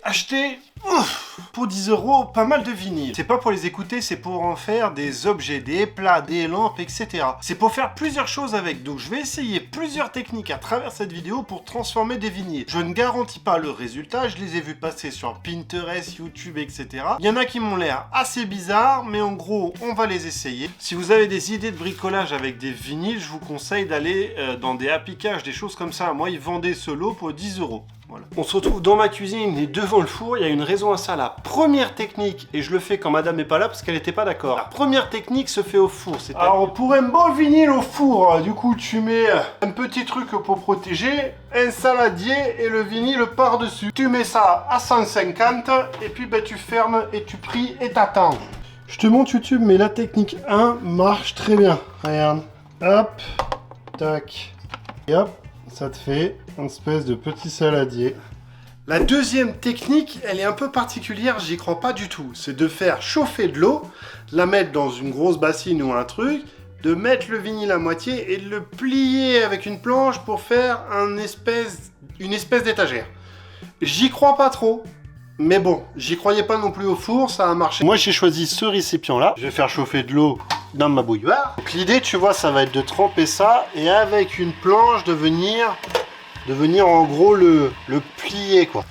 acheté pour 10 € pas mal de vinyles. C'est pas pour les écouter, c'est pour en faire des objets, des plats, des lampes, etc. C'est pour faire plusieurs choses avec. Donc je vais essayer plusieurs techniques à travers cette vidéo pour transformer des vinyles. Je ne garantis pas le résultat, je les ai vus passer sur Pinterest, YouTube, etc. Il y en a qui m'ont l'air assez bizarres, mais en gros, on va les essayer. Si vous avez des idées de bricolage avec des vinyles, je vous conseille d'aller dans des applicages, des choses comme ça. Moi, ils vendaient ce lot pour 10 €. Voilà. On se retrouve dans ma cuisine et devant le four, il y a une raison à ça. La première technique, et je le fais quand madame n'est pas là parce qu'elle n'était pas d'accord. La première technique se fait au four. Alors pour un bon vinyle au four, du coup tu mets un petit truc pour protéger, un saladier et le vinyle par-dessus. Tu mets ça à 150 et puis tu fermes et tu pries et t'attends. Je te montre YouTube, mais la technique 1 marche très bien. Regarde, hop, tac, et hop. Ça te fait une espèce de petit saladier. La deuxième technique, elle est un peu particulière, j'y crois pas du tout. C'est de faire chauffer de l'eau, la mettre dans une grosse bassine ou un truc, de mettre le vinyle à moitié et de le plier avec une planche pour faire une espèce d'étagère. J'y crois pas trop. Mais bon, j'y croyais pas non plus au four, ça a marché. Moi j'ai choisi ce récipient là. Je vais faire chauffer de l'eau dans ma bouilloire. Donc l'idée, tu vois, ça va être de tremper ça et avec une planche de venir en gros le plier quoi.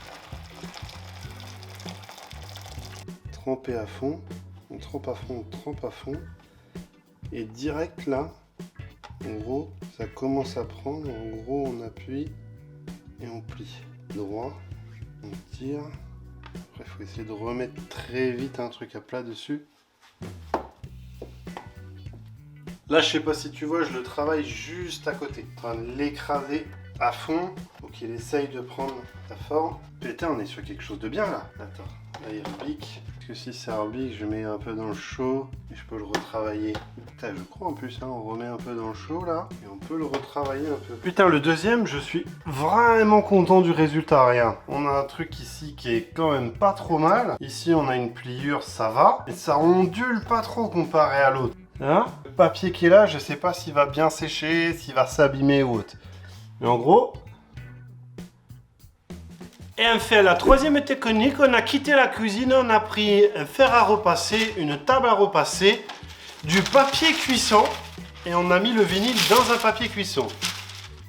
Tremper à fond, on trempe à fond, on trempe à fond. Et direct là, en gros, ça commence à prendre. En gros, on appuie et on plie. Droit, on tire. Après, il faut essayer de remettre très vite un truc à plat dessus. Là, je sais pas si tu vois, je le travaille juste à côté. En train de l'écraser à fond pour qu'il essaye de prendre la forme. Putain, on est sur quelque chose de bien là. Attends, là il rebique. Parce que si ça rebique, je mets un peu dans le chaud et je peux le retravailler. Putain, je crois en plus, hein, on remet un peu dans le chaud là et on peut le retravailler un peu. Putain, le deuxième, je suis vraiment content du résultat. Regarde, on a un truc ici qui est quand même pas trop mal. Ici, on a une pliure, ça va. Et ça ondule pas trop comparé à l'autre. Hein, le papier qui est là, je sais pas s'il va bien sécher, s'il va s'abîmer ou autre. Mais en gros... Et enfin, la troisième technique, on a quitté la cuisine, on a pris un fer à repasser, une table à repasser, du papier cuisson et on a mis le vinyle dans un papier cuisson.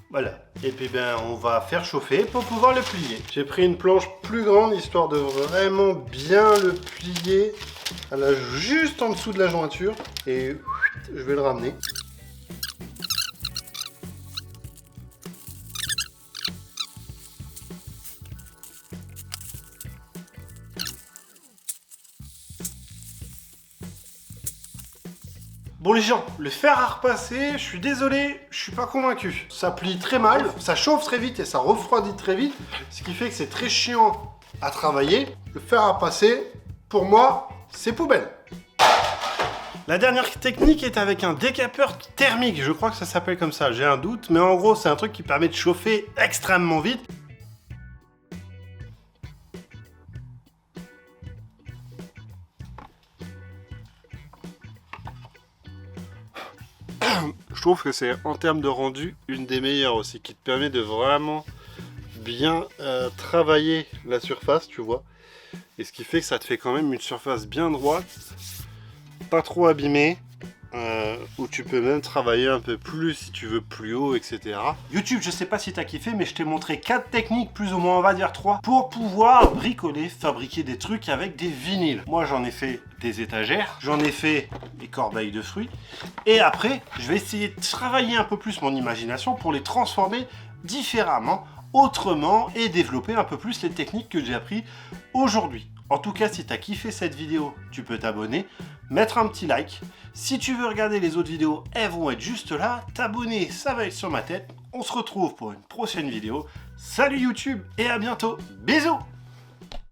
Voilà. Et puis on va faire chauffer pour pouvoir le plier. J'ai pris une planche plus grande histoire de vraiment bien le plier juste en dessous de la jointure et je vais le ramener. Bon les gens, le fer à repasser, je suis désolé, je suis pas convaincu. Ça plie très mal, ça chauffe très vite et ça refroidit très vite, ce qui fait que c'est très chiant à travailler. Le fer à repasser, pour moi, c'est poubelle. La dernière technique est avec un décapeur thermique, je crois que ça s'appelle comme ça, j'ai un doute, mais en gros c'est un truc qui permet de chauffer extrêmement vite. Je trouve que c'est en termes de rendu une des meilleures aussi, qui te permet de vraiment bien travailler la surface, tu vois. Et ce qui fait que ça te fait quand même une surface bien droite, pas trop abîmée, où tu peux même travailler un peu plus si tu veux plus haut, etc. YouTube, je sais pas si t'as kiffé, mais je t'ai montré 4 techniques, plus ou moins on va dire 3, pour pouvoir bricoler, fabriquer des trucs avec des vinyles. Moi j'en ai fait des étagères, j'en ai fait des corbeilles de fruits, et après je vais essayer de travailler un peu plus mon imagination pour les transformer différemment, autrement, et développer un peu plus les techniques que j'ai appris aujourd'hui. En tout cas, si tu as kiffé cette vidéo, tu peux t'abonner, mettre un petit like. Si tu veux regarder les autres vidéos, elles vont être juste là. T'abonner, ça va être sur ma tête. On se retrouve pour une prochaine vidéo. Salut YouTube et à bientôt. Bisous!